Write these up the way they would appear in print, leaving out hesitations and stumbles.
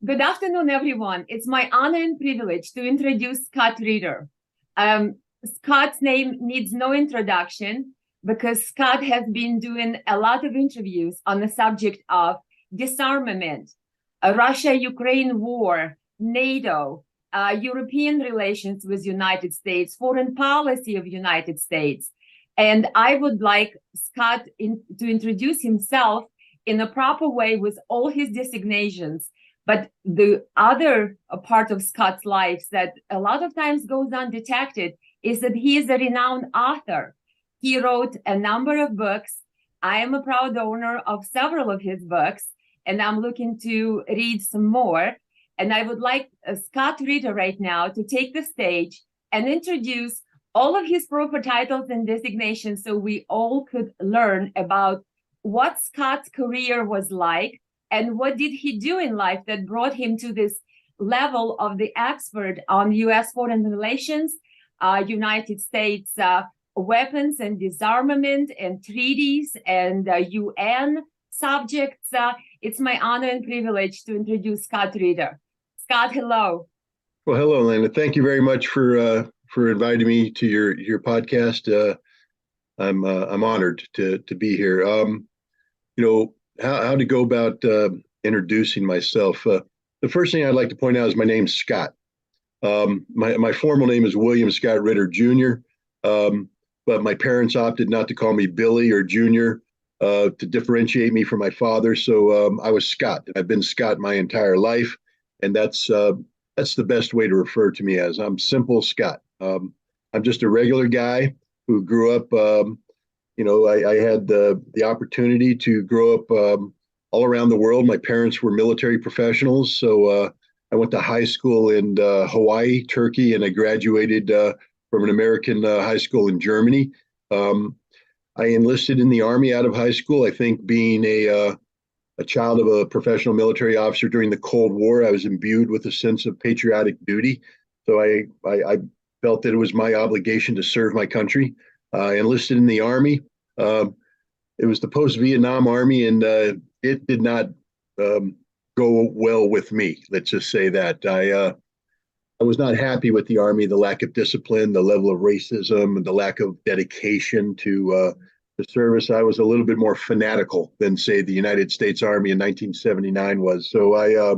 Good afternoon, everyone. It's my honor and privilege to introduce Scott Ritter. Scott's name needs no introduction because Scott has been doing a lot of interviews on the subject of disarmament, Russia-Ukraine war, NATO, European relations with United States, foreign policy of United States. And I would like Scott to introduce himself in a proper way with all his designations. But the other part of Scott's life that a lot of times goes undetected is that he is a renowned author. He wrote a number of books. I am a proud owner of several of his books, and I'm looking to read some more. And I would like Scott Ritter right now to take the stage and introduce all of his proper titles and designations so we all could learn about what Scott's career was like and what did he do in life that brought him to this level of the expert on U.S. foreign relations, United States weapons and disarmament and treaties and UN subjects. It's my honor and privilege to introduce Scott Ritter. Scott, hello. Well, hello, Lena. Thank you very much for inviting me to your podcast. I'm honored to be here. How to go about introducing myself. The first thing I'd like to point out is my name's Scott. My formal name is William Scott Ritter Jr., but my parents opted not to call me Billy or Junior to differentiate me from my father. So I was Scott. I've been Scott my entire life, and that's the best way to refer to me as. I'm simple Scott. I'm just a regular guy who grew up. I had the opportunity to grow up all around the world. My parents were military professionals, so I went to high school in Hawaii, Turkey, and I graduated from an American high school in Germany. I enlisted in the Army out of high school. I think being a child of a professional military officer during the Cold War, I was imbued with a sense of patriotic duty. So I felt that it was my obligation to serve my country. I enlisted in the Army. It was the post-Vietnam Army, and it did not go well with me. Let's just say that. I was not happy with the Army, the lack of discipline, the level of racism, and the lack of dedication to the service. I was a little bit more fanatical than, say, the United States Army in 1979 was. So I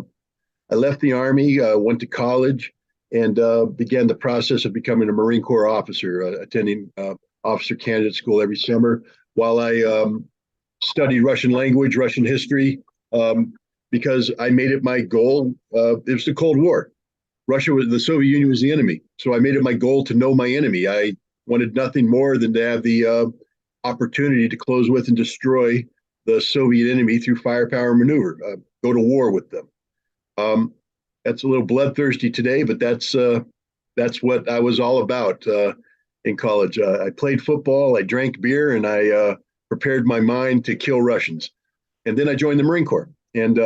left the Army, went to college, and began the process of becoming a Marine Corps officer, attending officer candidate school every summer while I studied Russian language, Russian history, because I made it my goal. It was the Cold War. The Soviet Union was the enemy. So I made it my goal to know my enemy. I wanted nothing more than to have the opportunity to close with and destroy the Soviet enemy through firepower maneuver, go to war with them. That's a little bloodthirsty today, but that's what I was all about in college. I played football, I drank beer, and I prepared my mind to kill Russians. And then I joined the Marine Corps, and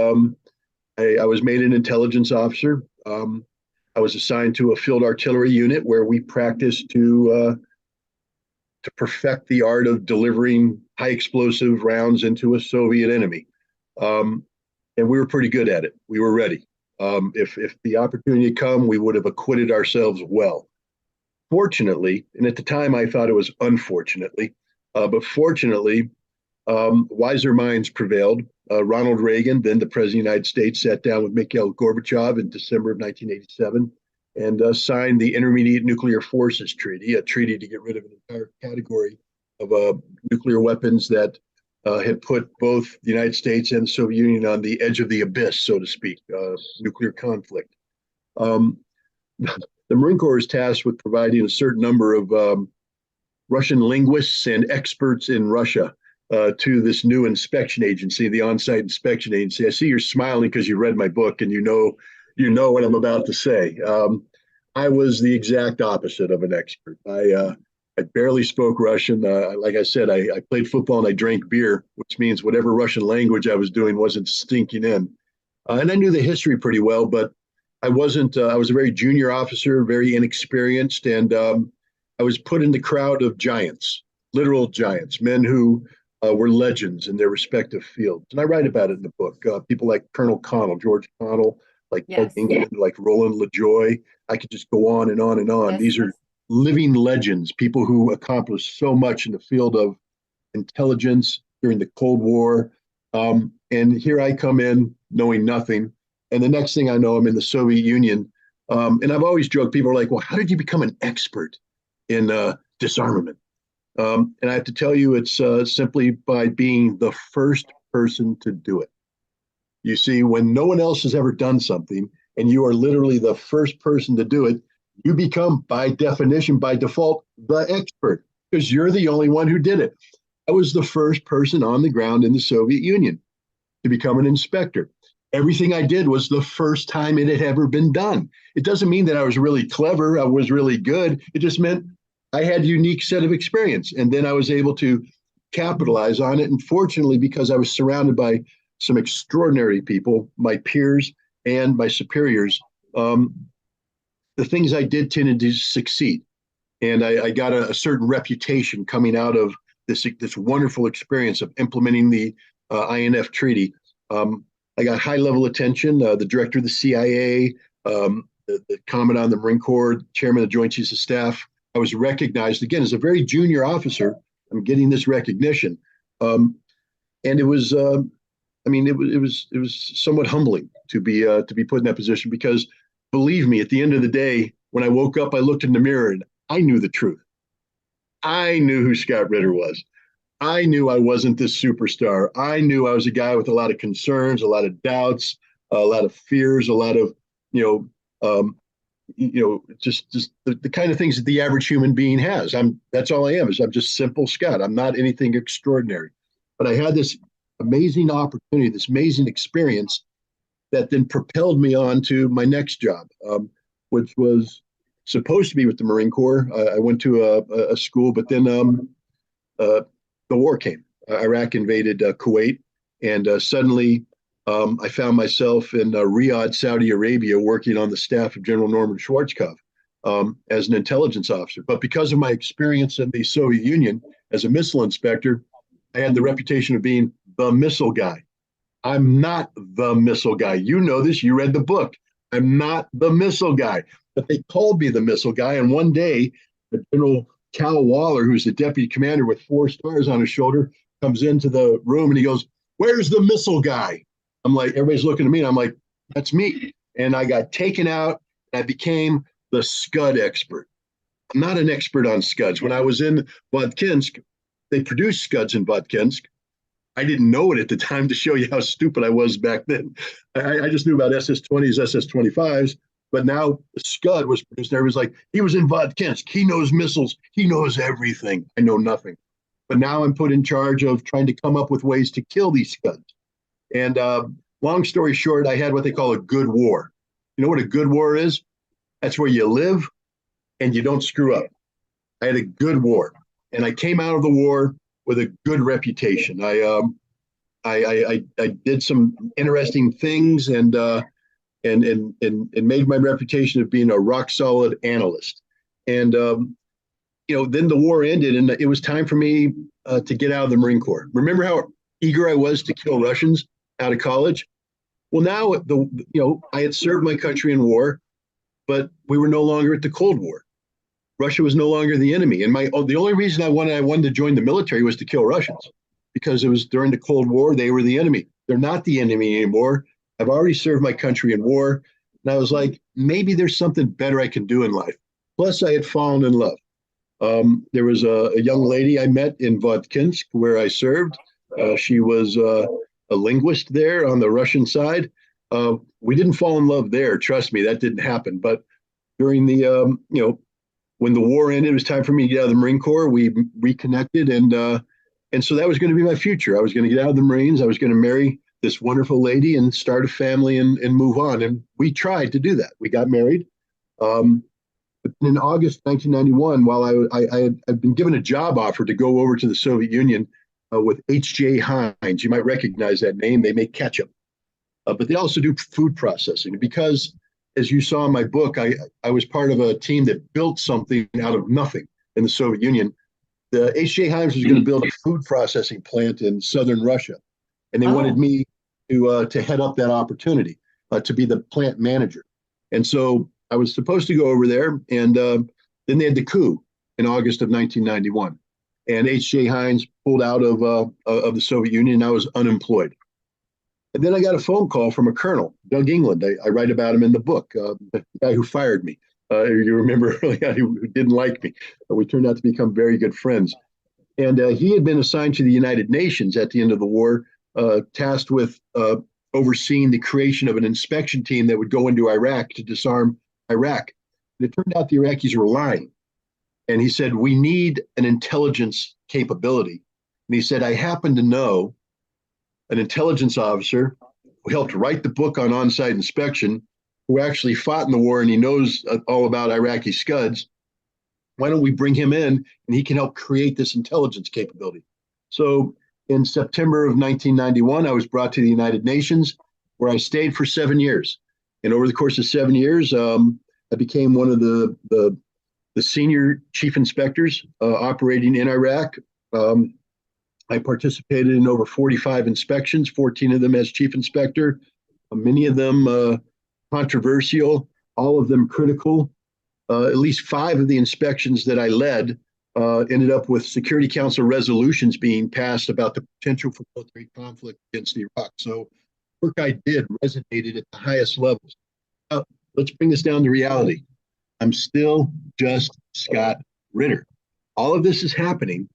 I was made an intelligence officer. I was assigned to a field artillery unit where we practiced to perfect the art of delivering high explosive rounds into a Soviet enemy. And we were pretty good at it. We were ready. If the opportunity had come, we would have acquitted ourselves well. Fortunately, and at the time I thought it was unfortunately, but fortunately, wiser minds prevailed. Ronald Reagan, then the President of the United States, sat down with Mikhail Gorbachev in December of 1987 and signed the Intermediate Nuclear Forces Treaty, a treaty to get rid of an entire category of nuclear weapons that had put both the United States and the Soviet Union on the edge of the abyss, so to speak, nuclear conflict. The Marine Corps is tasked with providing a certain number of Russian linguists and experts in Russia to this new inspection agency, the on-site inspection agency. I see you're smiling because you read my book and you know what I'm about to say. I was the exact opposite of an expert. I barely spoke Russian. Like I said, I played football and I drank beer, which means whatever Russian language I was doing wasn't stinking in. And I knew the history pretty well, but I wasn't. I was a very junior officer, very inexperienced, and I was put in the crowd of giants, literal giants, men who were legends in their respective fields. And I write about it in the book. People like Colonel Connell, George Connell, like Ted Yes. England, like Roland LaJoy. I could just go on and on and on. Yes. These are living legends, people who accomplished so much in the field of intelligence during the Cold War. And here I come in knowing nothing. And the next thing I know, I'm in the Soviet Union. And I've always joked, people are like, well, how did you become an expert in disarmament? And I have to tell you, it's simply by being the first person to do it. You see, when no one else has ever done something and you are literally the first person to do it, you become, by definition, by default, the expert because you're the only one who did it. I was the first person on the ground in the Soviet Union to become an inspector. Everything I did was the first time it had ever been done. It doesn't mean that I was really clever, I was really good. It just meant I had a unique set of experience. And then I was able to capitalize on it. And fortunately, because I was surrounded by some extraordinary people, my peers and my superiors, the things I did tended to succeed. And I got a certain reputation coming out of this wonderful experience of implementing the INF treaty. I got high level attention. The director of the CIA, the commandant of the Marine Corps, chairman of the Joint Chiefs of Staff. I was recognized again as a very junior officer. I'm getting this recognition, and it was. It was somewhat humbling to be put in that position because, believe me, at the end of the day, when I woke up, I looked in the mirror and I knew the truth. I knew who Scott Ritter was. I knew I wasn't this superstar. I knew I was a guy with a lot of concerns, a lot of doubts, a lot of fears, a lot of, just the kind of things that the average human being has. That's all I am. I'm just simple Scott. I'm not anything extraordinary. But I had this amazing opportunity, this amazing experience that then propelled me on to my next job, which was supposed to be with the Marine Corps. I went to a school, but then the war came. Iraq invaded Kuwait, and suddenly I found myself in Riyadh, Saudi Arabia, working on the staff of General Norman Schwarzkopf as an intelligence officer. But because of my experience in the Soviet Union as a missile inspector, I had the reputation of being the missile guy. I'm not the missile guy. You know this. You read the book. I'm not the missile guy. But they called me the missile guy. And one day, General Cal Waller, who's the deputy commander with 4 stars on his shoulder, comes into the room and he goes, "Where's the missile guy?" I'm like, everybody's looking at me. And I'm like, that's me. And I got taken out. And I became the Scud expert. I'm not an expert on Scuds. When I was in Vodkinsk, they produced Scuds in Vodkinsk. I didn't know it at the time, to show you how stupid I was back then. I just knew about SS-20s, SS-25s, but now Scud was produced. And everybody's like, he was in Vodkinsk. He knows missiles. He knows everything. I know nothing. But now I'm put in charge of trying to come up with ways to kill these Scuds. And long story short, I had what they call a good war. You know what a good war is? That's where you live and you don't screw up. I had a good war. And I came out of the war with a good reputation. I did some interesting things and made my reputation of being a rock solid analyst. And then the war ended, and it was time for me to get out of the Marine Corps. Remember how eager I was to kill Russians out of college? Well, now I had served my country in war, but we were no longer at the Cold War. Russia was no longer the enemy. And the only reason I wanted to join the military was to kill Russians, because it was during the Cold War, they were the enemy. They're not the enemy anymore. I've already served my country in war. And I was like, maybe there's something better I can do in life. Plus, I had fallen in love. There was a young lady I met in Vodkinsk where I served. She was a linguist there on the Russian side. We didn't fall in love there. Trust me, that didn't happen. But during the, when the war ended, it was time for me to get out of the Marine Corps. We reconnected, and so that was going to be my future. I was going to get out of the Marines. I was going to marry this wonderful lady and start a family and move on. And we tried to do that. We got married. But in August 1991, while I'd been given a job offer to go over to the Soviet Union with H.J. Heinz. You might recognize that name. They make ketchup. But they also do food processing. Because, as you saw in my book, I was part of a team that built something out of nothing in the Soviet Union. The H.J. Heinz was going to build a food processing plant in southern Russia, and they wanted me to head up that opportunity. to be the plant manager. And so I was supposed to go over there, and then they had the coup in August of 1991. And H.J. Heinz pulled out of the Soviet Union, and I was unemployed. And then I got a phone call from a colonel, Doug England. I write about him in the book, the guy who fired me. You remember early on, who didn't like me. We turned out to become very good friends. And he had been assigned to the United Nations at the end of the war, tasked with overseeing the creation of an inspection team that would go into Iraq to disarm Iraq. And it turned out the Iraqis were lying. And he said, we need an intelligence capability. And he said, I happen to know an intelligence officer who helped write the book on on-site inspection, who actually fought in the war, and he knows all about Iraqi Scuds. Why don't we bring him in, and he can help create this intelligence capability? So in September of 1991, I was brought to the United Nations, where I stayed for 7 years. And over the course of 7 years, I became one of the senior chief inspectors operating in Iraq. I participated in over 45 inspections, 14 of them as chief inspector, many of them controversial, all of them critical. At least 5 of the inspections that I led ended up with Security Council resolutions being passed about the potential for military conflict against Iraq. So the work I did resonated at the highest levels. Now, let's bring this down to reality. I'm still just Scott Ritter. All of this is happening.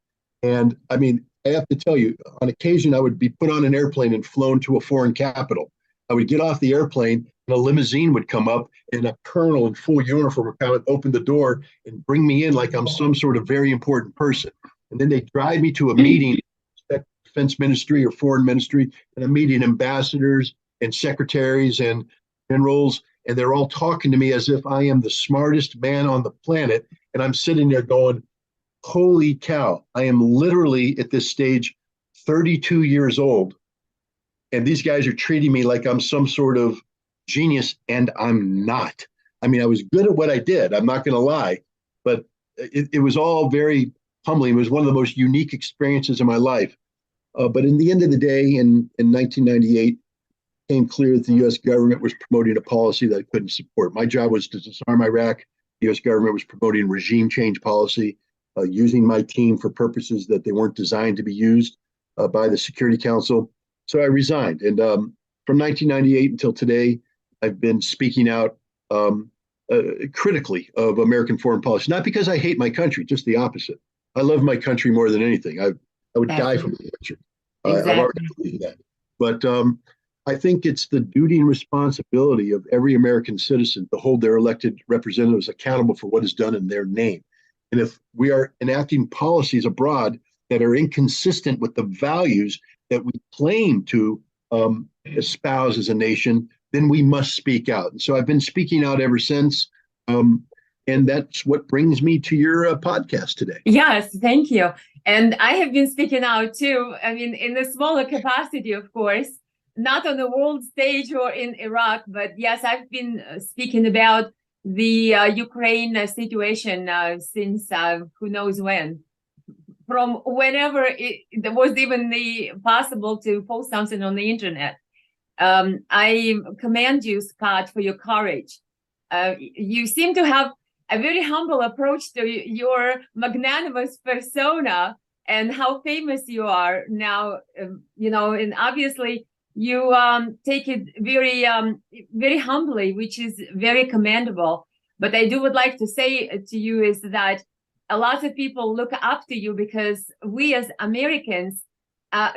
And I mean, I have to tell you, on occasion, I would be put on an airplane and flown to a foreign capital. I would get off the airplane and a limousine would come up and a colonel in full uniform would come and open the door and bring me in like I'm some sort of very important person. And then they drive me to a meeting, defense ministry or foreign ministry, and I'm meeting ambassadors and secretaries and generals, and they're all talking to me as if I am the smartest man on the planet. And I'm sitting there going, holy cow, I am literally at this stage 32 years old. And these guys are treating me like I'm some sort of genius, and I'm not. I mean, I was good at what I did. I'm not going to lie, but it was all very humbling. It was one of the most unique experiences of my life. But in the end of the day, in 1998, it became clear that the U.S. government was promoting a policy that I couldn't support. My job was to disarm Iraq. The U.S. government was promoting regime change policy, using my team for purposes that they weren't designed to be used by the Security Council. So I resigned. And from 1998 until today, I've been speaking out critically of American foreign policy, not because I hate my country, just the opposite. I love my country more than anything. I would die for my country. Exactly. I've already believed that. But I think it's the duty and responsibility of every American citizen to hold their elected representatives accountable for what is done in their name. And if we are enacting policies abroad that are inconsistent with the values that we claim to espouse as a nation, then we must speak out. And so I've been speaking out ever since. And that's what brings me to your podcast today. Yes, thank you. And I have been speaking out too. I mean, in a smaller capacity, of course, not on the world stage or in Iraq, but yes, I've been speaking about the Ukraine situation since who knows when. From whenever it was even possible to post something on the internet. I commend you, Scott, for your courage. You seem to have a very humble approach to your magnanimous persona and how famous you are now, and obviously you take it very, very humbly, which is very commendable. But I would like to say to you is that a lot of people look up to you because we as Americans,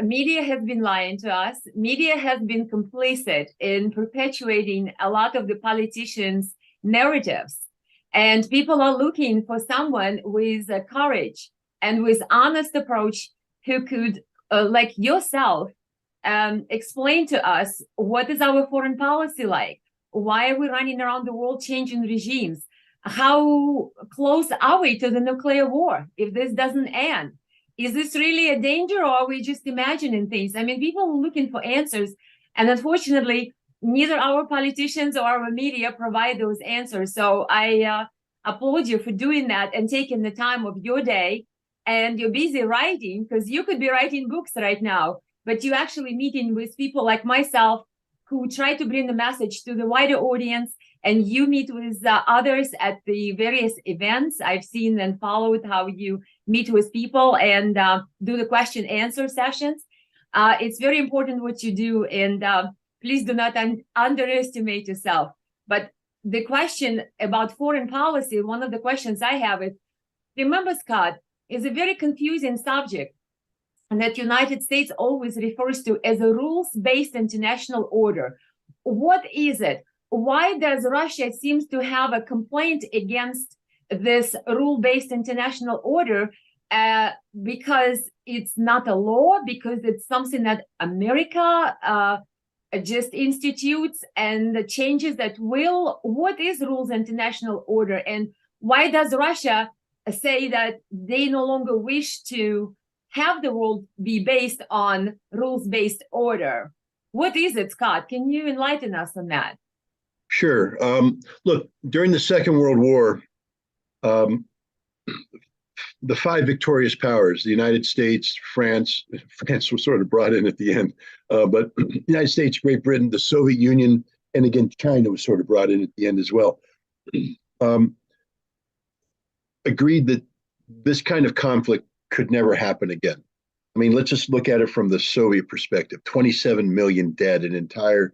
media has been lying to us. Media has been complicit in perpetuating a lot of the politicians' narratives. And people are looking for someone with courage and with honest approach who could, like yourself, explain to us what is our foreign policy like? Why are we running around the world changing regimes? How close are we to the nuclear war if this doesn't end? Is this really a danger, or are we just imagining things? I mean, people are looking for answers, and unfortunately, neither our politicians or our media provide those answers. So I applaud you for doing that and taking the time of your day, and you're busy writing, because you could be writing books right now, but you're actually meeting with people like myself who try to bring the message to the wider audience, and you meet with others at the various events. I've seen and followed how you meet with people and do the question answer sessions. It's very important what you do, and please do not underestimate yourself. But the question about foreign policy, one of the questions I have is, remember, Scott, is a very confusing subject, and that United States always refers to as a rules-based international order. What is it? Why does Russia seems to have a complaint against this rule-based international order? Because it's not a law, because it's something that America just institutes and changes that will. What is rules international order, and why does Russia say that they no longer wish to have the world be based on rules-based order? What is it, Scott? Can you enlighten us on that? Sure. Look, during the Second World War, the five victorious powers, the United States, France was sort of brought in at the end, but the United States, Great Britain, the Soviet Union, and again, China was sort of brought in at the end as well, agreed that this kind of conflict could never happen again. I mean, let's just look at it from the Soviet perspective. 27 million dead, an entire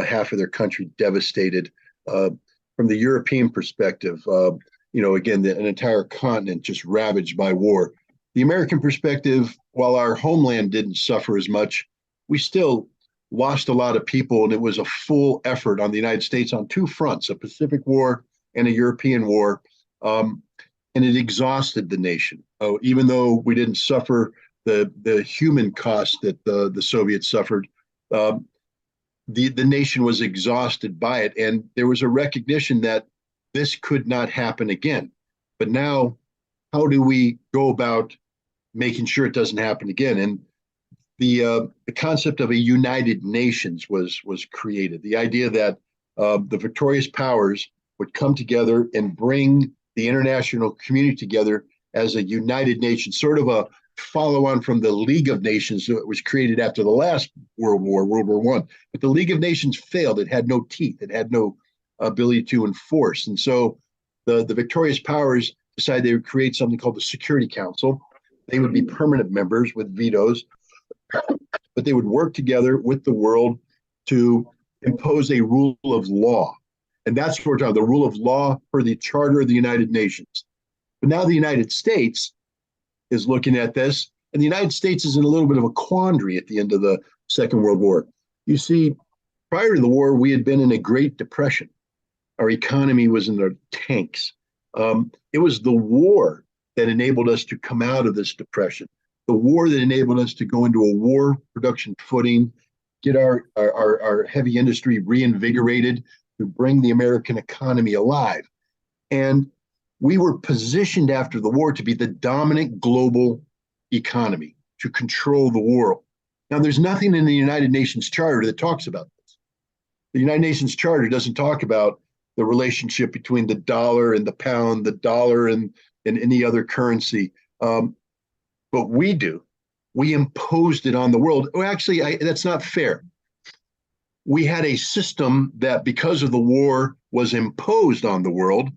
half of their country devastated. From the European perspective, again, an entire continent just ravaged by war. The American perspective, while our homeland didn't suffer as much, we still lost a lot of people, and it was a full effort on the United States on two fronts, a Pacific War and a European war, and it exhausted the nation. Even though we didn't suffer the human cost that the Soviets suffered, the nation was exhausted by it, and there was a recognition that this could not happen again. But now, how do we go about making sure it doesn't happen again? And the concept of a United Nations was created. The idea that the victorious powers would come together and bring the international community together as a United Nations, sort of a follow-on from the League of Nations that was created after the last World War, World War I. But the League of Nations failed. It had no teeth. It had no ability to enforce. And so the victorious powers decided they would create something called the Security Council. They would be permanent members with vetoes, but they would work together with the world to impose a rule of law. And that's what we're talking about, the rule of law per the Charter of the United Nations. But now the United States is looking at this, and the United States is in a little bit of a quandary at the end of the Second World War. You see, prior to the war, we had been in a Great Depression. Our economy was in the tanks. It was the war that enabled us to come out of this depression, the war that enabled us to go into a war production footing, get our heavy industry reinvigorated, to bring the American economy alive. And we were positioned after the war to be the dominant global economy, to control the world. Now, there's nothing in the United Nations Charter that talks about this. The United Nations Charter doesn't talk about the relationship between the dollar and the pound, the dollar and any other currency. But we do. We imposed it on the world. Well, actually, that's not fair. We had a system that, because of the war, was imposed on the world.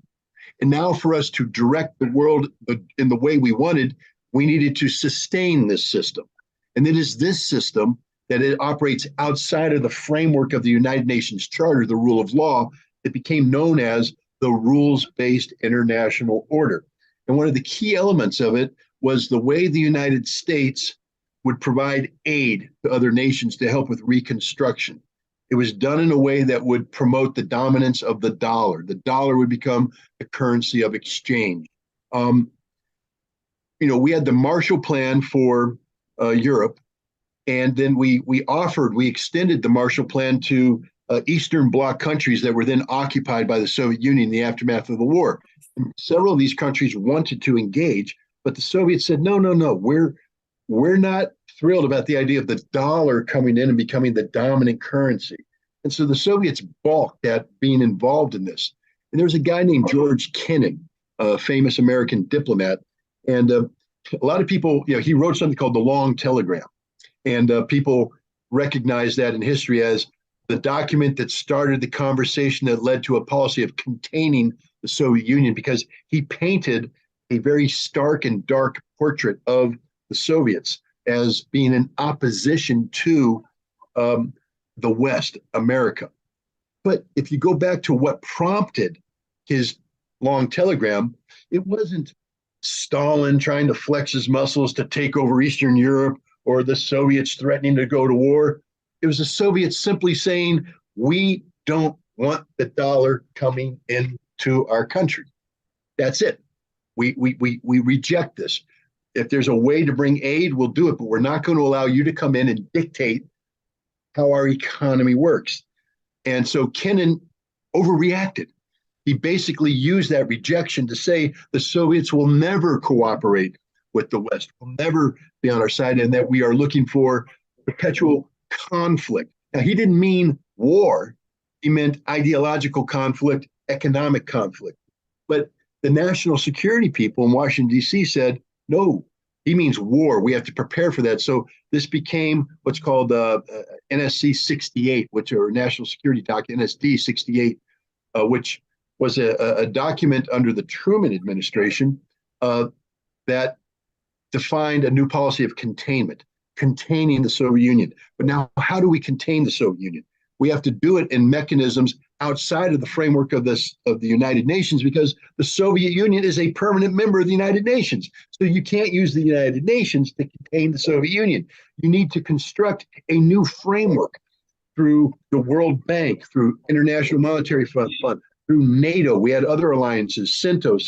And now for us to direct the world in the way we wanted, we needed to sustain this system. And it is this system that it operates outside of the framework of the United Nations Charter, the rule of law, that became known as the rules-based international order. And one of the key elements of it was the way the United States would provide aid to other nations to help with reconstruction. It was done in a way that would promote the dominance of the dollar. The dollar would become the currency of exchange. We had the Marshall Plan for Europe, and then we extended the Marshall Plan to Eastern Bloc countries that were then occupied by the Soviet Union in the aftermath of the war. And several of these countries wanted to engage, but the Soviets said, no, we're not thrilled about the idea of the dollar coming in and becoming the dominant currency. And so the Soviets balked at being involved in this. And there was a guy named George Kennan, a famous American diplomat. And a lot of people, he wrote something called The Long Telegram. And people recognize that in history as the document that started the conversation that led to a policy of containing the Soviet Union, because he painted a very stark and dark portrait of the Soviets as being in opposition to the West, America. But if you go back to what prompted his long telegram, it wasn't Stalin trying to flex his muscles to take over Eastern Europe or the Soviets threatening to go to war. It was the Soviets simply saying, we don't want the dollar coming into our country. That's it. We reject this. If there's a way to bring aid, we'll do it, but we're not going to allow you to come in and dictate how our economy works. And so Kennan overreacted. He basically used that rejection to say the Soviets will never cooperate with the West, will never be on our side, and that we are looking for perpetual conflict. Now, he didn't mean war. He meant ideological conflict, economic conflict. But the national security people in Washington, D.C. said, no, he means war. We have to prepare for that. So this became what's called NSC 68, which are National Security Document, NSD 68, which was a document under the Truman administration that defined a new policy of containment, containing the Soviet Union. But now, how do we contain the Soviet Union? We have to do it in mechanisms outside of the framework of the United Nations, because the Soviet Union is a permanent member of the United Nations. So you can't use the United Nations to contain the Soviet Union. You need to construct a new framework through the World Bank, through International Monetary Fund, through NATO. We had other alliances, CENTO,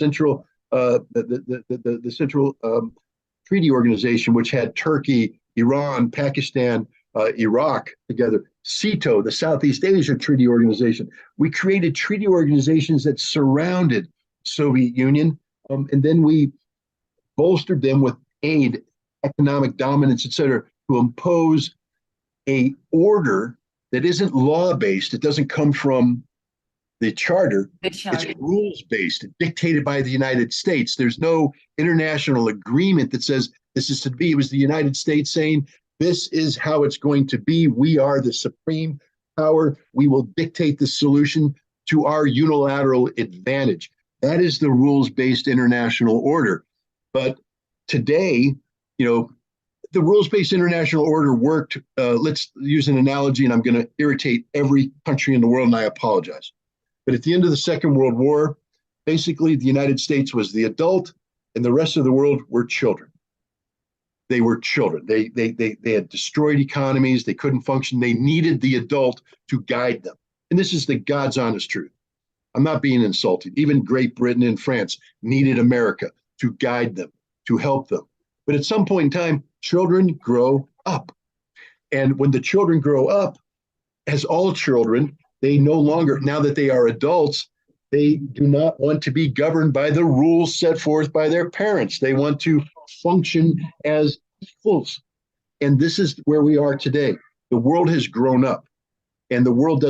the Central Treaty Organization, which had Turkey, Iran, Pakistan, Iraq together. CETO, the Southeast Asia Treaty Organization. We created treaty organizations that surrounded the Soviet Union, and then we bolstered them with aid, economic dominance, et cetera, to impose a order that isn't law-based. It doesn't come from the charter. It's rules-based, dictated by the United States. There's no international agreement that says this is to be. It was the United States saying, this is how it's going to be. We are the supreme power. We will dictate the solution to our unilateral advantage. That is the rules-based international order. But today, the rules-based international order worked. Let's use an analogy, and I'm going to irritate every country in the world, and I apologize. But at the end of the Second World War, basically the United States was the adult, and the rest of the world were children. They were children. They had destroyed economies. They couldn't function. They needed the adult to guide them. And this is the God's honest truth. I'm not being insulting. Even Great Britain and France needed America to guide them, to help them. But at some point in time, children grow up. And when the children grow up, as all children, they no longer, now that they are adults, they do not want to be governed by the rules set forth by their parents. They want to function as equals. And this is where we are today. The world has grown up, and the world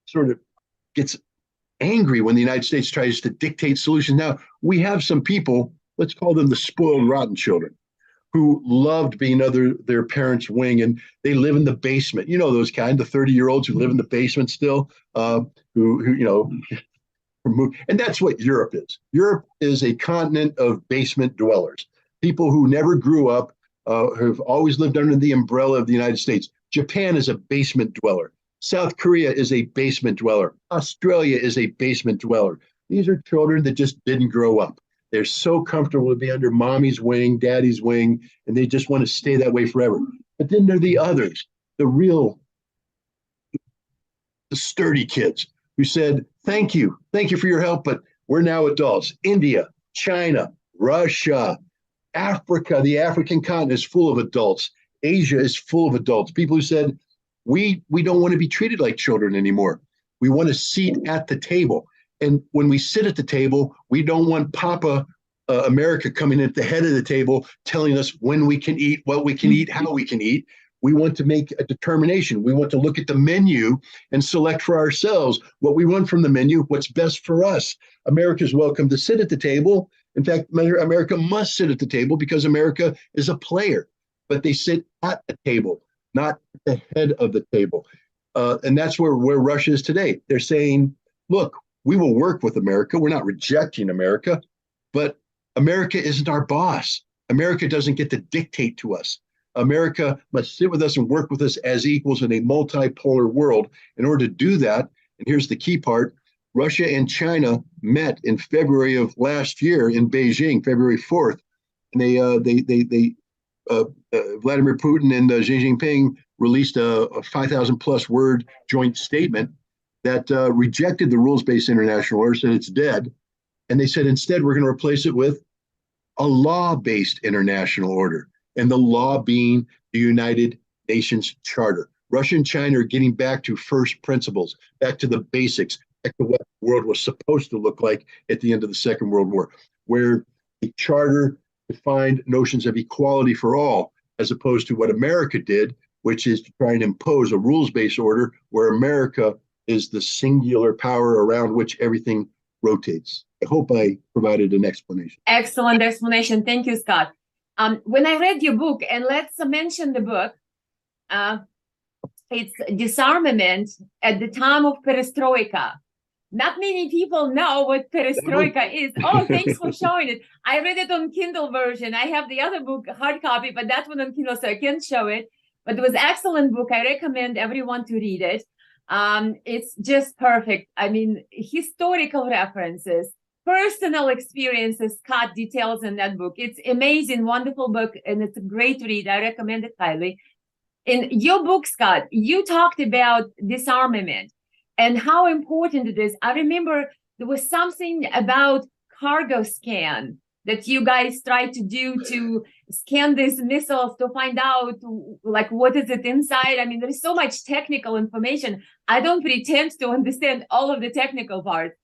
sort of gets angry when the United States tries to dictate solutions. Now, we have some people, let's call them the spoiled, rotten children, who loved being under their parents' wing, and they live in the basement. You know, those kind, the 30-year-olds who live in the basement still, and that's what Europe is. Europe is a continent of basement dwellers, people who never grew up, who've always lived under the umbrella of the United States. Japan is a basement dweller. South Korea is a basement dweller. Australia is a basement dweller. These are children that just didn't grow up. They're so comfortable to be under mommy's wing, daddy's wing, and they just want to stay that way forever. But then there are the others, the sturdy kids who said, thank you for your help, but we're now adults. India, China, Russia, Africa, the African continent is full of adults. Asia is full of adults. People who said, we don't want to be treated like children anymore. We want a seat at the table. And when we sit at the table, we don't want Papa America coming at the head of the table telling us when we can eat, what we can eat, how we can eat. We want to make a determination. We want to look at the menu and select for ourselves what we want from the menu, what's best for us. America's welcome to sit at the table. In fact, America must sit at the table because America is a player, but they sit at the table, not at the head of the table. And that's where Russia is today. They're saying, look, we will work with America. We're not rejecting America, but America isn't our boss. America doesn't get to dictate to us. America must sit with us and work with us as equals in a multipolar world. In order to do that, and here's the key part, Russia and China met in February of last year in Beijing, February 4th. And Vladimir Putin and Xi Jinping released a 5,000 plus word joint statement that rejected the rules-based international order, said it's dead. And they said, instead, we're going to replace it with a law-based international order, and the law being the United Nations Charter. Russia and China are getting back to first principles, back to the basics, back to what the world was supposed to look like at the end of the Second World War, where the charter defined notions of equality for all, as opposed to what America did, which is to try and impose a rules-based order where America is the singular power around which everything rotates. I hope I provided an explanation. Excellent explanation. Thank you, Scott. When I read your book, and let's mention the book, it's Disarmament at the Time of Perestroyka. Not many people know what Perestroika is. Oh, thanks for showing it. I read it on Kindle version. I have the other book, hard copy, but that one on Kindle, so I can't show it. But it was an excellent book. I recommend everyone to read it. It's just perfect. I mean, historical references, personal experiences, Scott details in that book. It's amazing, wonderful book, and it's a great read. I recommend it highly. In your book, Scott, you talked about disarmament and how important it is. I remember there was something about cargo scan that you guys tried to do to scan these missiles to find out, like, what is it inside? I mean, there's so much technical information. I don't pretend to understand all of the technical parts,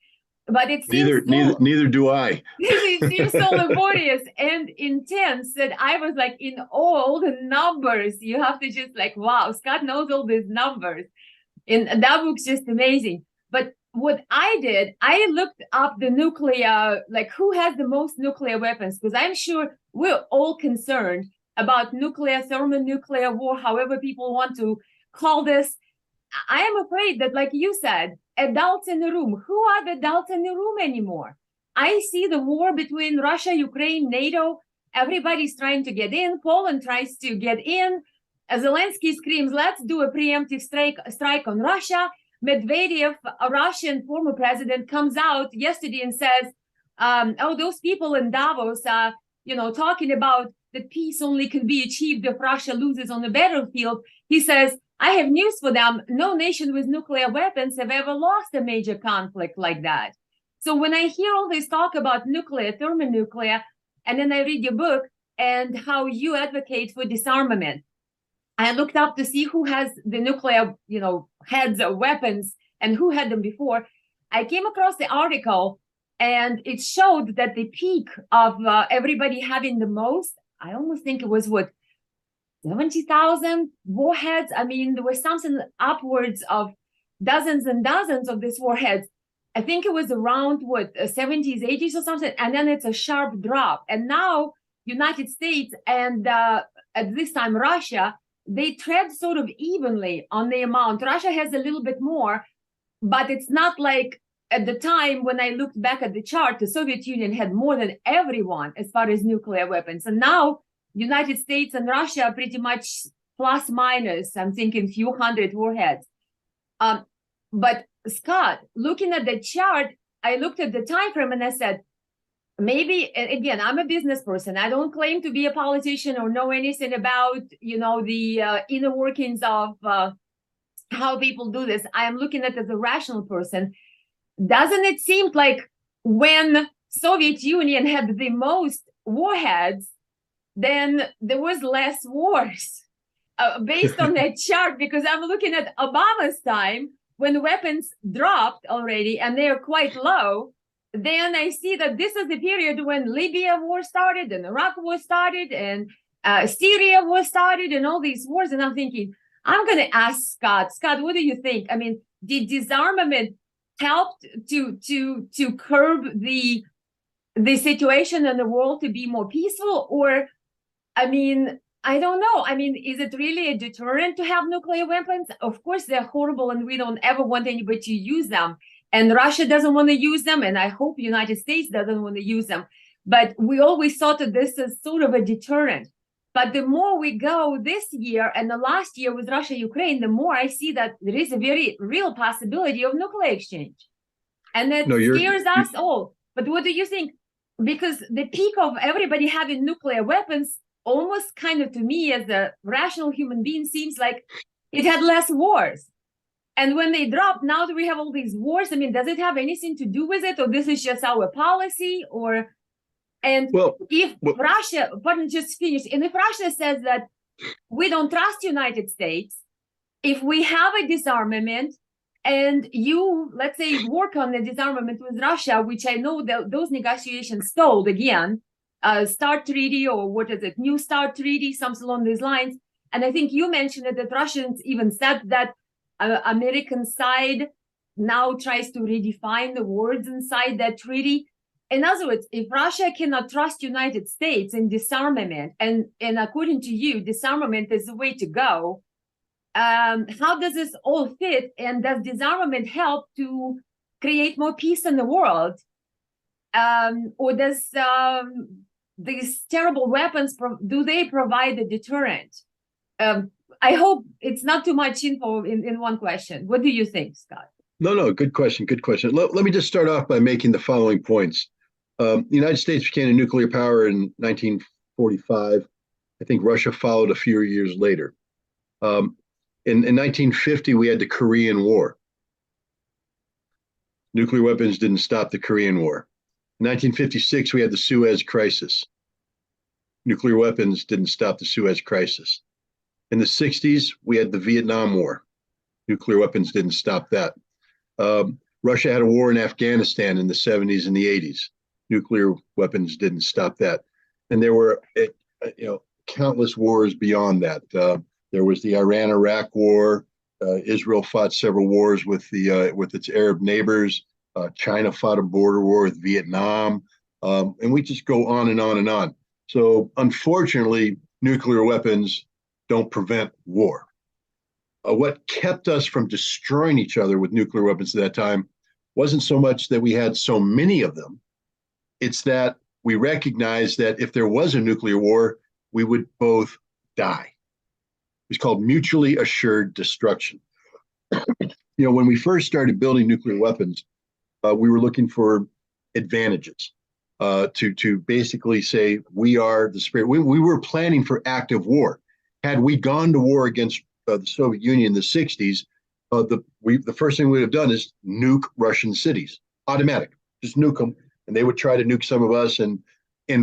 but it seems neither do I. It seems so laborious and intense that I was like, in all the numbers, you have to just like, wow, Scott knows all these numbers. And that book's just amazing. But what I did, I looked up the nuclear, like who has the most nuclear weapons, because I'm sure we're all concerned about nuclear, thermonuclear war, however people want to call this. I am afraid that, like you said, adults in the room, who are the adults in the room anymore? I see the war between Russia, Ukraine, NATO, everybody's trying to get in, Poland tries to get in. Zelensky screams, let's do a preemptive strike on Russia. Medvedev, a Russian former president, comes out yesterday and says, oh, those people in Davos are, talking about that peace only can be achieved if Russia loses on the battlefield. He says, I have news for them. No nation with nuclear weapons have ever lost a major conflict like that. So when I hear all this talk about nuclear, thermonuclear, and then I read your book and how you advocate for disarmament, I looked up to see who has the nuclear, heads or weapons and who had them before. I came across the article and it showed that the peak of everybody having the most, I almost think it was 70,000 warheads. I mean, there was something upwards of dozens and dozens of these warheads. I think it was around 70s, 80s or something. And then it's a sharp drop. And now United States and at this time Russia, they tread sort of evenly on the amount. Russia has a little bit more, but it's not like at the time when I looked back at the chart, the Soviet Union had more than everyone as far as nuclear weapons. And now United States and Russia are pretty much plus minus, I'm thinking few hundred warheads. But Scott, looking at the chart, I looked at the time frame and I said, maybe, again, I'm a business person. I don't claim to be a politician or know anything about, the inner workings of how people do this. I am looking at it as a rational person. Doesn't it seem like when Soviet Union had the most warheads, then there was less wars based on that chart? Because I'm looking at Obama's time when weapons dropped already and they are quite low. Then I see that this is the period when Libya war started and Iraq war started and Syria war started and all these wars. And I'm thinking, I'm going to ask Scott. Scott, what do you think? I mean, did disarmament help to curb the situation in the world to be more peaceful? Or, I mean, I don't know. I mean, is it really a deterrent to have nuclear weapons? Of course, they're horrible and we don't ever want anybody to use them. And Russia doesn't want to use them. And I hope United States doesn't want to use them. But we always thought that this is sort of a deterrent. But the more we go this year and the last year with Russia, Ukraine, the more I see that there is a very real possibility of nuclear exchange. And that scares us all. But what do you think? Because the peak of everybody having nuclear weapons almost kind of to me as a rational human being seems like it had less wars. And when they dropped, now that we have all these wars, I mean, does it have anything to do with it? Or this is just our policy? If Russia, pardon, just finish, and if Russia says that we don't trust United States, if we have a disarmament and you, let's say, work on the disarmament with Russia, which I know that those negotiations stalled again, START treaty, or what is it, New START treaty, something along these lines. And I think you mentioned it, that Russians even said that American side now tries to redefine the words inside that treaty. In other words, if Russia cannot trust United States in disarmament, and according to you, disarmament is the way to go, how does this all fit? And does disarmament help to create more peace in the world? Or does these terrible weapons, do they provide a deterrent? I hope it's not too much info in one question. What do you think, Scott? No, good question. Let me just start off by making the following points. The United States became a nuclear power in 1945. I think Russia followed a few years later. In 1950, we had the Korean War. Nuclear weapons didn't stop the Korean War. In 1956, we had the Suez Crisis. Nuclear weapons didn't stop the Suez Crisis. In the 60s, we had the Vietnam War. Nuclear weapons didn't stop that. Russia had a war in Afghanistan in the 70s and the 80s. Nuclear weapons didn't stop that. And there were countless wars beyond that. There was the Iran-Iraq War. Israel fought several wars with its Arab neighbors. China fought a border war with Vietnam. And we just go on and on and on. So unfortunately, nuclear weapons don't prevent war. What kept us from destroying each other with nuclear weapons at that time wasn't so much that we had so many of them. It's that we recognized that if there was a nuclear war, we would both die. It's called mutually assured destruction. When we first started building nuclear weapons, we were looking for advantages to basically say we are the spirit. We were planning for active war. Had we gone to war against the Soviet Union in the 60s, the first thing we would have done is nuke Russian cities. Automatic, just nuke them. And they would try to nuke some of us. And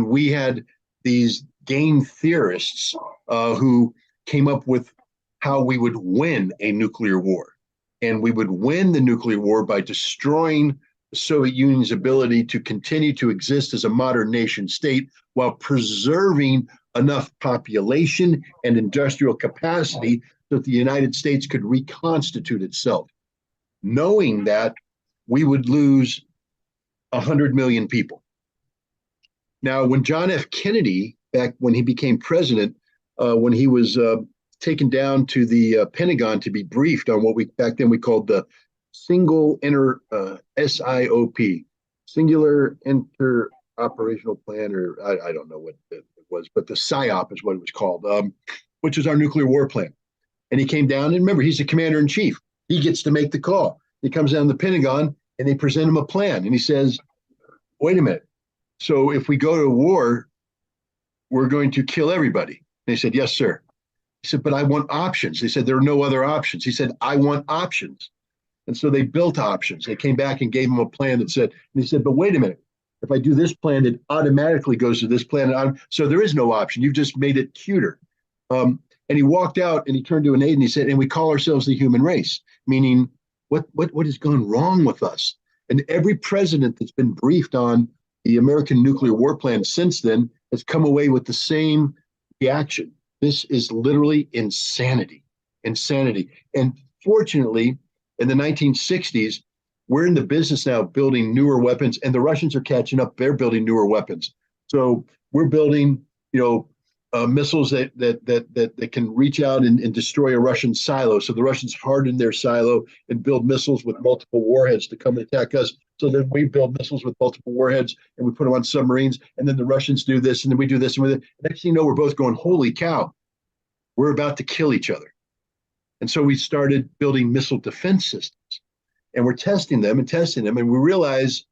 we had these game theorists who came up with how we would win a nuclear war. And we would win the nuclear war by destroying the Soviet Union's ability to continue to exist as a modern nation state while preserving enough population and industrial capacity so that the United States could reconstitute itself, knowing that we would lose 100 million people. Now, when John F. Kennedy, back when he became president, when he was taken down to the Pentagon to be briefed on what we back then we called the SIOP, Singular Inter-Operational Plan, or I don't know what it was, but the PSYOP is what it was called, which is our nuclear war plan. And he came down, and remember, he's the commander-in-chief. He gets to make the call. He comes down to the Pentagon, and they present him a plan. And he says, wait a minute. So if we go to war, we're going to kill everybody. And they said, yes, sir. He said, but I want options. They said, there are no other options. He said, I want options. And so they built options. They came back and gave him a plan that said, and he said, but wait a minute. If I do this plan, it automatically goes to this plan. So there is no option. You've just made it cuter. And he walked out and he turned to an aide and he said, and we call ourselves the human race, meaning what has gone wrong with us? And every president that's been briefed on the American nuclear war plan since then has come away with the same reaction. This is literally insanity. And fortunately, in the 1960s, we're in the business now of building newer weapons, and the Russians are catching up. They're building newer weapons. So we're building, missiles that can reach out and destroy a Russian silo. So the Russians harden their silo and build missiles with multiple warheads to come and attack us. So then we build missiles with multiple warheads and we put them on submarines. And then the Russians do this, and then we do this. And next thing you know, we're both going, holy cow, we're about to kill each other. And so we started building missile defense systems. And we're testing them, and we realize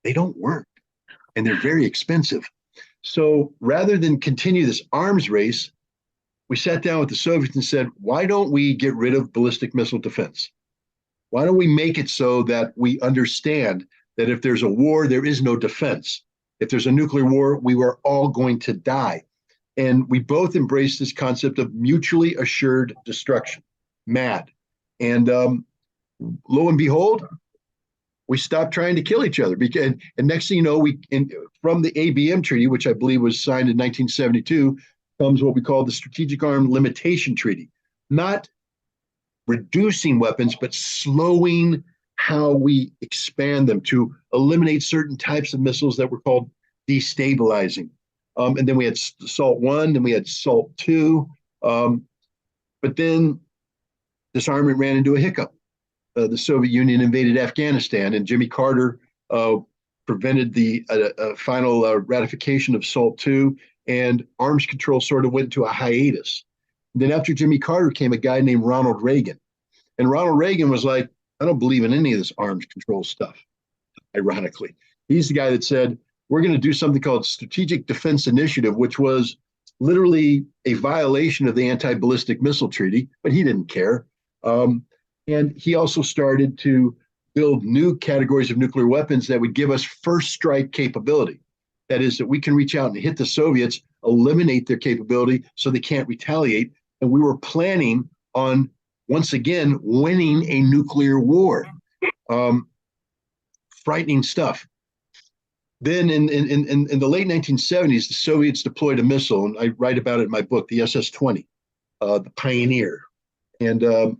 they don't work, and they're very expensive. So rather than continue this arms race, we sat down with the Soviets and said, why don't we get rid of ballistic missile defense? Why don't we make it so that we understand that if there's a war, there is no defense. If there's a nuclear war, we were all going to die. And we both embraced this concept of mutually assured destruction, MAD. And lo and behold, we stopped trying to kill each other. And next thing you know, from the ABM Treaty, which I believe was signed in 1972, comes what we call the Strategic Arm Limitation Treaty. Not reducing weapons, but slowing how we expand them to eliminate certain types of missiles that were called destabilizing. And then we had SALT 1, then we had SALT 2. But then disarmament ran into a hiccup. The Soviet Union invaded Afghanistan, and Jimmy Carter prevented the final ratification of SALT II, and arms control sort of went into a hiatus. And then after Jimmy Carter came a guy named Ronald Reagan. And Ronald Reagan was like, I don't believe in any of this arms control stuff, ironically. He's the guy that said, we're going to do something called Strategic Defense Initiative, which was literally a violation of the Anti-Ballistic Missile Treaty, but he didn't care. And he also started to build new categories of nuclear weapons that would give us first strike capability. That is, that we can reach out and hit the Soviets, eliminate their capability so they can't retaliate. And we were planning on, once again, winning a nuclear war. Frightening stuff. Then in the late 1970s, the Soviets deployed a missile, and I write about it in my book, the SS-20, the Pioneer. And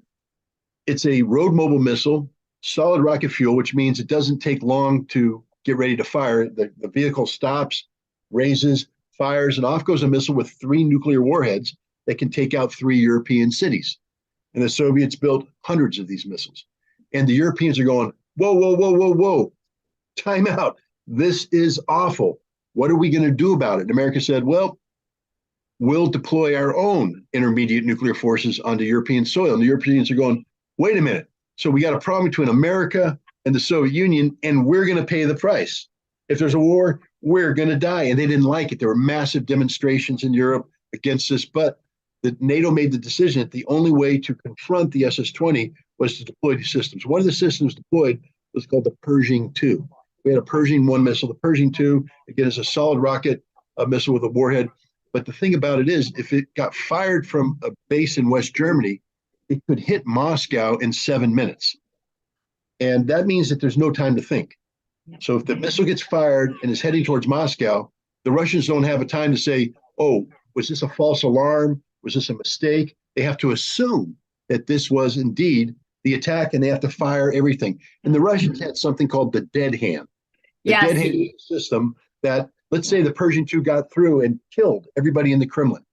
it's a road mobile missile, solid rocket fuel, which means it doesn't take long to get ready to fire. The vehicle stops, raises, fires, and off goes a missile with 3 nuclear warheads that can take out 3 European cities. And the Soviets built hundreds of these missiles. And the Europeans are going, whoa, whoa, whoa, whoa, whoa, time out. This is awful. What are we going to do about it? And America said, well, we'll deploy our own intermediate nuclear forces onto European soil. And the Europeans are going, wait a minute. So we got a problem between America and the Soviet Union, and we're going to pay the price. If there's a war, we're going to die. And they didn't like it. There were massive demonstrations in Europe against this, but the NATO made the decision that the only way to confront the SS-20 was to deploy these systems. One of the systems deployed was called the Pershing II. We had a Pershing 1 missile. The Pershing II, again, is a solid rocket missile with a warhead. But the thing about it is, if it got fired from a base in West Germany, it could hit Moscow in 7 minutes. And that means that there's no time to think. So if the missile gets fired and is heading towards Moscow, the Russians don't have a time to say, oh, was this a false alarm? Was this a mistake? They have to assume that this was indeed the attack, and they have to fire everything. And the Russians had something called the dead hand. The dead hand system that, let's say the Pershing II got through and killed everybody in the Kremlin.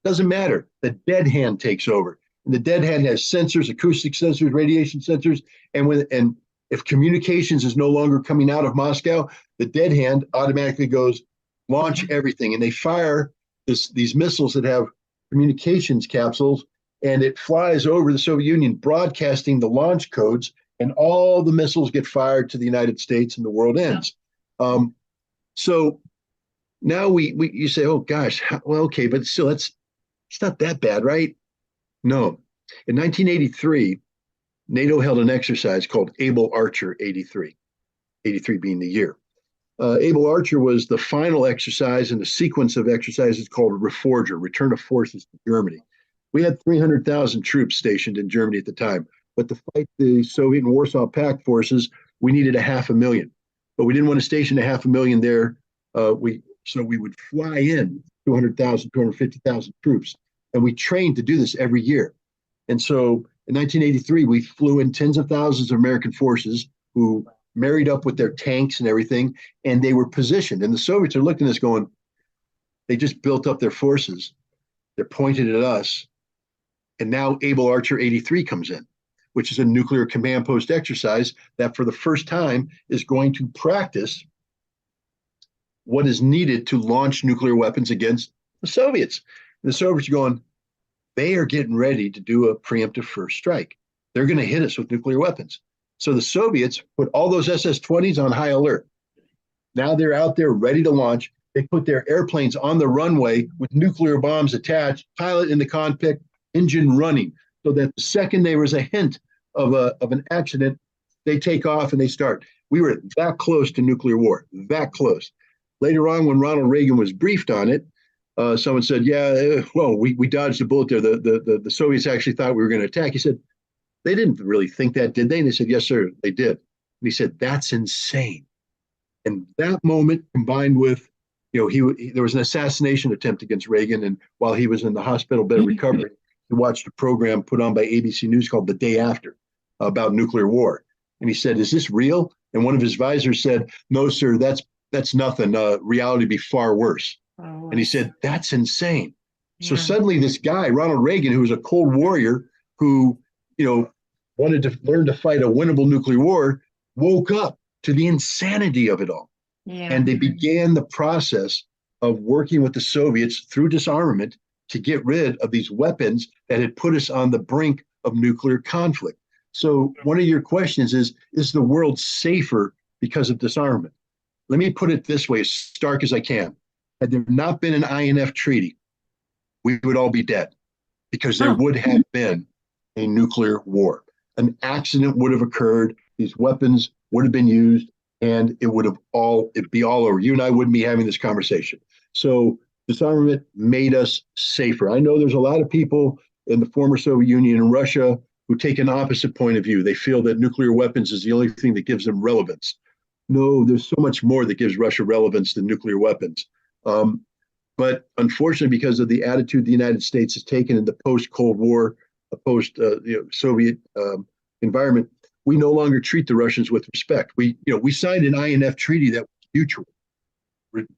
Doesn't matter. The dead hand takes over. And the dead hand has sensors, acoustic sensors, radiation sensors. And if communications is no longer coming out of Moscow, the dead hand automatically goes, launch everything. And they fire these missiles that have communications capsules, and it flies over the Soviet Union, broadcasting the launch codes, and all the missiles get fired to the United States, and the world ends. So now you say, oh gosh, well, okay, but still, it's not that bad, right? No. In 1983, NATO held an exercise called Able Archer 83, 83 being the year. Able Archer was the final exercise in a sequence of exercises called Reforger, Return of Forces to Germany. We had 300,000 troops stationed in Germany at the time, but to fight the Soviet and Warsaw Pact forces, we needed 500,000. But we didn't want to station 500,000 there. So we would fly in 200,000, 250,000 troops, and we trained to do this every year. And so in 1983, we flew in tens of thousands of American forces who married up with their tanks and everything, and they were positioned. And the Soviets are looking at us going, They just built up their forces. They're pointed at us. And now Able Archer 83 comes in, which is a nuclear command post exercise that for the first time is going to practice what is needed to launch nuclear weapons against the Soviets. And the Soviets are going, they are getting ready to do a preemptive first strike. They're going to hit us with nuclear weapons. So the Soviets put all those SS-20s on high alert. Now they're out there ready to launch. They put their airplanes on the runway with nuclear bombs attached, pilot in the cockpit, engine running, so that the second there was a hint of an accident, they take off and they start. We were that close to nuclear war, that close. Later on, when Ronald Reagan was briefed on it, someone said, yeah, well, we dodged a bullet there. The Soviets actually thought we were going to attack. He said, they didn't really think that, did they? And they said, yes, sir, they did. And he said, that's insane. And that moment combined with, there was an assassination attempt against Reagan. And while he was in the hospital bed recovering, he watched a program put on by ABC News called The Day After about nuclear war. And he said, is this real? And one of his advisors said, no, sir, that's nothing. Reality would be far worse. Oh, and he said, that's insane. Yeah. So suddenly this guy, Ronald Reagan, who was a Cold Warrior, who, wanted to learn to fight a winnable nuclear war, woke up to the insanity of it all. Yeah. And they began the process of working with the Soviets through disarmament to get rid of these weapons that had put us on the brink of nuclear conflict. So one of your questions is the world safer because of disarmament? Let me put it this way, as stark as I can. Had there not been an INF treaty, we would all be dead because there would have been a nuclear war. An accident would have occurred. These weapons would have been used, and it'd be all over. You and I wouldn't be having this conversation. So disarmament made us safer. I know there's a lot of people in the former Soviet Union and Russia who take an opposite point of view. They feel that nuclear weapons is the only thing that gives them relevance. No, there's so much more that gives Russia relevance than nuclear weapons. But unfortunately, because of the attitude the United States has taken in the post-Cold War, post-Soviet environment, we no longer treat the Russians with respect. We signed an INF treaty that was mutual.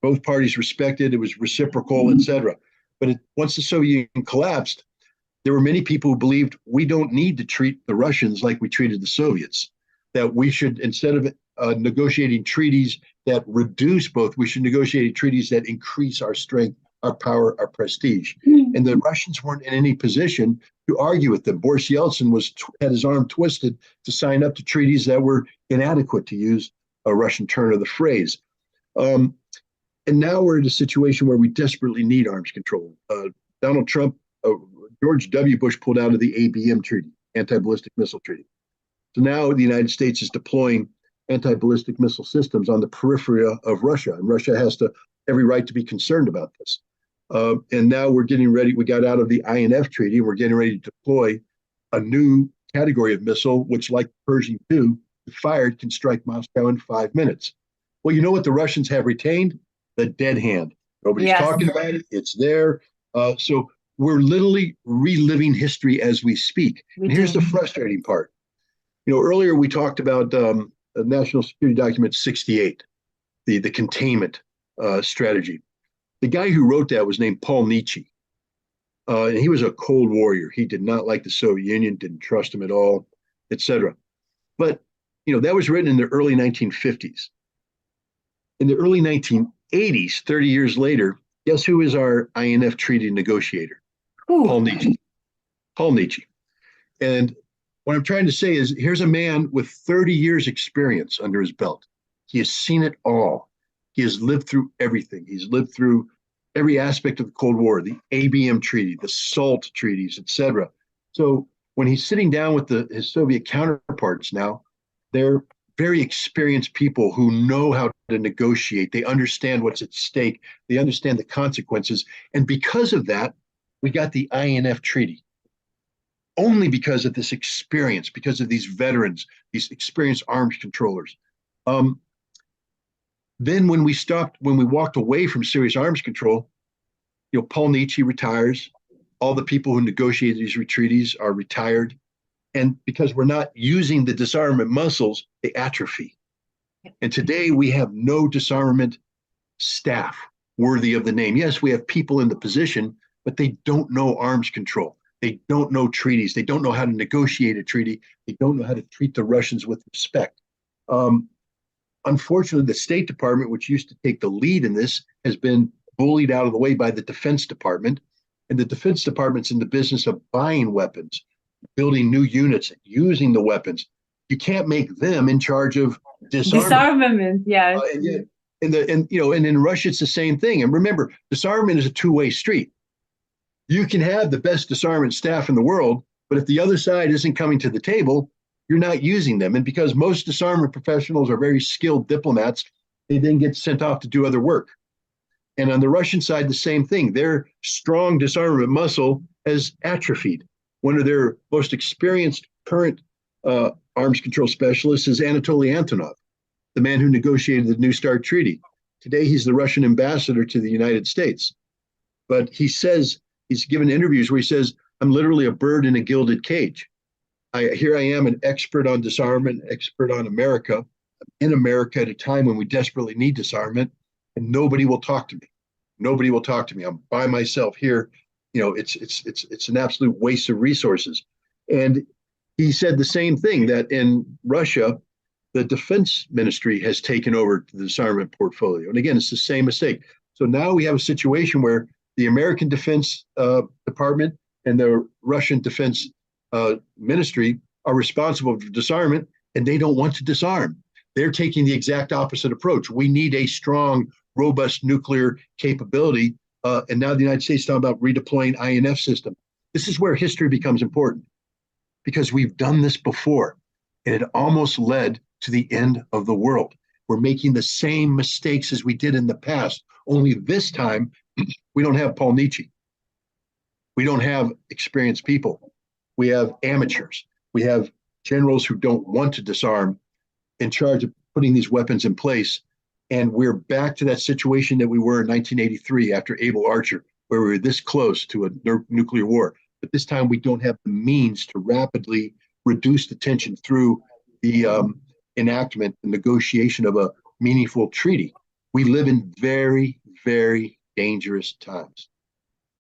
Both parties respected, it was reciprocal, etc. But once the Soviet Union collapsed, there were many people who believed we don't need to treat the Russians like we treated the Soviets, that we should, instead of negotiating treaties that reduce both, we should negotiate treaties that increase our strength, our power, our prestige. Mm-hmm. And the Russians weren't in any position to argue with them. Boris Yeltsin had his arm twisted to sign up to treaties that were inadequate, to use a Russian turn of the phrase. And now we're in a situation where we desperately need arms control. Donald Trump, George W. Bush pulled out of the ABM treaty, anti-ballistic missile treaty. So now the United States is deploying anti-ballistic missile systems on the periphery of Russia, and Russia has every right to be concerned about this. And now we're getting ready. We got out of the INF treaty, and we're getting ready to deploy a new category of missile, which, like Pershing II, if fired, can strike Moscow in 5 minutes. Well, you know what the Russians have retained? The dead hand. Nobody's talking about it. It's there. So we're literally reliving history as we speak. And here's the frustrating part. Earlier we talked about National Security Document 68, the containment strategy. The guy who wrote that was named Paul Nietzsche. And he was a Cold Warrior. He did not like the Soviet Union, didn't trust him at all, etc. But, that was written in the early 1950s. In the early 1980s, 30 years later, guess who is our INF treaty negotiator? Ooh. Paul Nietzsche. Paul Nietzsche. And what I'm trying to say is, here's a man with 30 years experience under his belt. He has seen it all. He has lived through everything. He's lived through every aspect of the Cold War, the ABM treaty, the SALT treaties, etc. So when he's sitting down with his Soviet counterparts now, they're very experienced people who know how to negotiate. They understand what's at stake. They understand the consequences. And because of that, we got the INF treaty. Only because of this experience, because of these veterans, these experienced arms controllers. Then when we walked away from serious arms control, Paul Nietzsche retires. All the people who negotiated these treaties are retired. And because we're not using the disarmament muscles, they atrophy. And today we have no disarmament staff. worthy of the name. Yes, we have people in the position, but they don't know arms control. They don't know treaties. They don't know how to negotiate a treaty. They don't know how to treat the Russians with respect. Unfortunately, the State Department, which used to take the lead in this, has been bullied out of the way by the Defense Department. And the Defense Department's in the business of buying weapons, building new units, using the weapons. You can't make them in charge of disarmament. Yes. And yet, and in Russia, it's the same thing. And remember, disarmament is a two-way street. You can have the best disarmament staff in the world, but if the other side isn't coming to the table, you're not using them. And because most disarmament professionals are very skilled diplomats, they then get sent off to do other work. And on the Russian side, the same thing. Their strong disarmament muscle has atrophied. One of their most experienced current arms control specialists is Anatoly Antonov, the man who negotiated the New START Treaty. Today, he's the Russian ambassador to the United States. But he says, he's given interviews where he says, I'm literally a bird in a gilded cage. Here I am, an expert on disarmament, expert on America, in America at a time when we desperately need disarmament, and nobody will talk to me. Nobody will talk to me. I'm by myself here. It's an absolute waste of resources. And he said the same thing, that in Russia, the defense ministry has taken over the disarmament portfolio. And again, it's the same mistake. So now we have a situation where the American Defense Department and the Russian Defense Ministry are responsible for disarmament, and they don't want to disarm. They're taking the exact opposite approach. We need a strong, robust nuclear capability. And now the United States is talking about redeploying INF system. This is where history becomes important, because we've done this before, and it almost led to the end of the world. We're making the same mistakes as we did in the past, only this time we don't have Paul Nietzsche. We don't have experienced people. We have amateurs. We have generals who don't want to disarm in charge of putting these weapons in place. And we're back to that situation that we were in 1983 after Able Archer, where we were this close to a nuclear war. But this time we don't have the means to rapidly reduce the tension through the enactment and negotiation of a meaningful treaty. We live in very, very dangerous times.